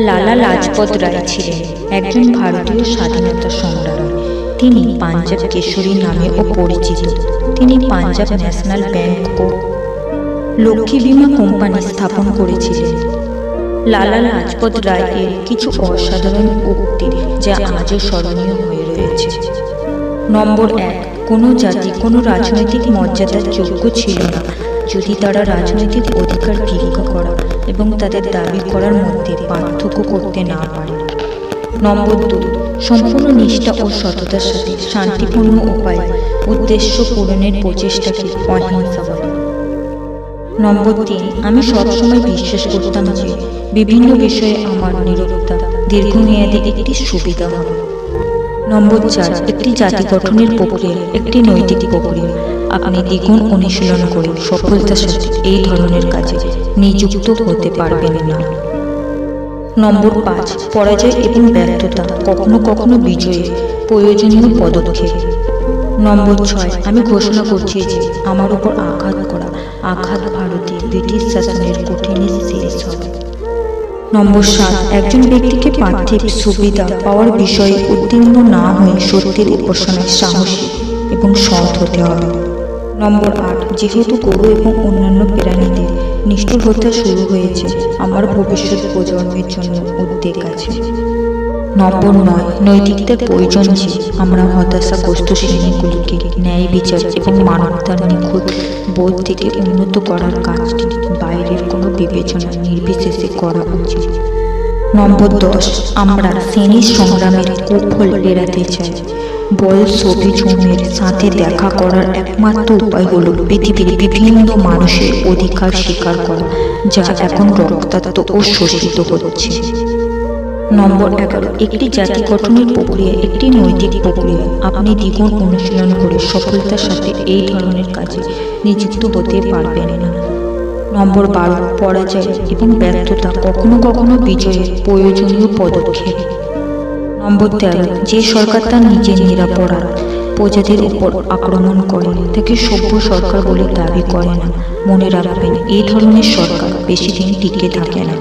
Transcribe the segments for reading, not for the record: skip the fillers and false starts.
লালা লাজপত রায় ছিলেন একজন ভারতীয় স্বাধীনতা সংগ্রামী। তিনি পাঞ্জাব কেশরী নামেও পরিচিত। তিনি পাঞ্জাব ন্যাশনাল ব্যাংক ও লক্ষ্মী বীমা কোম্পানি স্থাপন করেছিলেন। লালা লাজপত রায় এর কিছু অসাধারণ উক্তি যা আজও স্মরণীয় হয়ে রয়েছে। নম্বর 1, কোনো জাতি কোনো রাজনৈতিক মর্যাদার যোগ্য ছিল না যদি তারা রাজনৈতিক অধিকার ভিক্ষা করা এবং তাদের দাবি করার মধ্যে পার্থক্য করতে না পারে। নম্বর 2, সম্পূর্ণ নিষ্ঠা ও সততার সাথে শান্তিপূর্ণ উপায়ে উদ্দেশ্য পূরণের প্রচেষ্টাকে অহিংসা বলে। নম্বর 3, আমি সবসময় বিশ্বাস করতাম যে বিভিন্ন বিষয়ে আমার নীরবতা দীর্ঘমেয়াদী একটি সুবিধা হবে। নম্বর 4, একটি জাতি গঠনের প্রক্রিয়া একটি নৈতিক প্রক্রিয়া। আপনি দ্বিগুণ অনুশীলন করে সফলতার সাথে এই ধরনের কাজে নিযুক্ত হতে পারবেন না। নম্বর 5, পরাজয় এবং ব্যর্থতা কখনো কখনো বিজয়ের প্রয়োজনীয় পদক্ষেপ। নম্বর 6, আমি ঘোষণা করছি যে আমার উপর আঘাত ভারতে ব্রিটিশ শাসনের কঠিন শেষ হবে। নম্বর 7, একজন ব্যক্তিকে পার্থিব সুবিধা পাওয়ার বিষয়ে উদ্বিগ্ন না হয়ে সত্যের উপাসনায় সাহসী এবং সৎ হতে হবে। নম্বর 8, যেহেতু গরু এবং অন্যান্য প্রাণীদের নিষ্ঠুর হত্যা শুরু হয়েছে, আমার ভবিষ্যৎ প্রজন্মের জন্য উদ্বেগ আছে। নম্বর 9, নৈতিকতার প্রয়োজন যে আমরা হতাশাগ্রস্ত শ্রেণীগুলিকে ন্যায় বিচার এবং মানবতার নিখুঁত বোধ থেকে উন্নত করার কাজটি বাইরের কোনো বিবেচনা নির্বিশেষে করা উচিত। নম্বর 10, আমরা শ্রেণীর সংগ্রামের কুফল এড়াতে চাই। বলশভিজমের সাথে দেখা করার একমাত্র উপায় হল পৃথিবীর বিভিন্ন মানুষের অধিকার স্বীকার করা যা এখন রক্তাক্ত ও শোষিত হচ্ছে। নম্বর 11, একটি জাতি গঠনের প্রক্রিয়া একটি নৈতিক প্রক্রিয়া। আপনি দ্বিগুণ অনুশীলন করে সফলতার সাথে এই ধরনের কাজে নিযুক্ত হতে পারবেন না। নম্বর 12, পরাজয় এবং ব্যর্থতা কখনো কখনো বিজয়ের প্রয়োজনীয় পদক্ষেপ। নম্বর 13, যে সরকার তার নিজের নিরাপরাধ প্রজাদের উপর আক্রমণ করে তাকে সভ্য সরকার বলে দাবি করে না। মনে রাখবেন, এই ধরনের সরকার বেশি দিন টিকে থাকে না।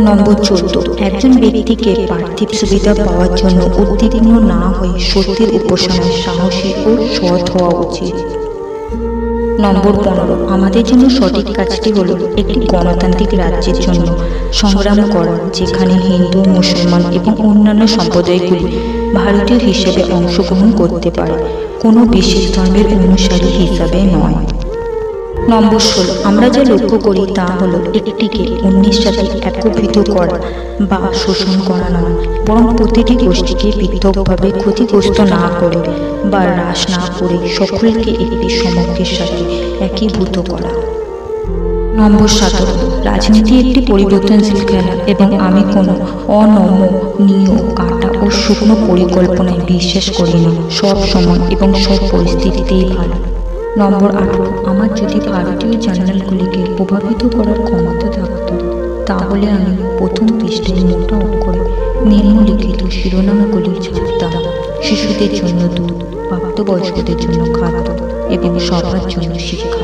নম্বর 14, একজন ব্যক্তিকে পার্থিব সুবিধা পাওয়ার জন্য উদ্বিগ্ন না হয়ে সত্যের উপাসনায় সাহসী ও সৎ হওয়া উচিত। নম্বর 15, আমাদের জন্য সঠিক কাজটি হল একটি গণতান্ত্রিক রাজ্যের জন্য সংগ্রাম করা যেখানে হিন্দু, মুসলমান এবং অন্যান্য সম্প্রদায়গুলি ভারতীয় হিসেবে অংশগ্রহণ করতে পারে, কোনো বিশেষ ধর্মের অনুসারী হিসাবে নয়। নম্বর 16, আমরা যা লক্ষ্য করি তা হল একটিকে অন্যের সাথে একত্রিত করা বা শোষণ করা নয়, বরং প্রতিটি গোষ্ঠীকে পৃথকভাবে ক্ষতিগ্রস্ত না করে বা হ্রাস না করে সকলকে একটি সমগ্রের সাথে একীভূত করা। নম্বর 17, রাজনীতি একটি পরিবর্তনশীল খেলা এবং আমি কোনো অনমনীয় কাটা ও শুকনো পরিকল্পনায় বিশ্বাস করি না। সব সময় এবং সব পরিস্থিতিতেই ভালো। নম্বর 18, আমার যদি ভারতীয় জার্নালগুলিকে প্রভাবিত করার ক্ষমতা থাকত তাহলে আমি প্রথম পৃষ্ঠায় মোটা অক্ষরে নিম্নলিখিত শিরোনামগুলি ছাপতাম: শিশুদের জন্য দুধ, প্রাপ্তবয়স্কদের জন্য খাদ্য এবং সবার জন্য শিক্ষা।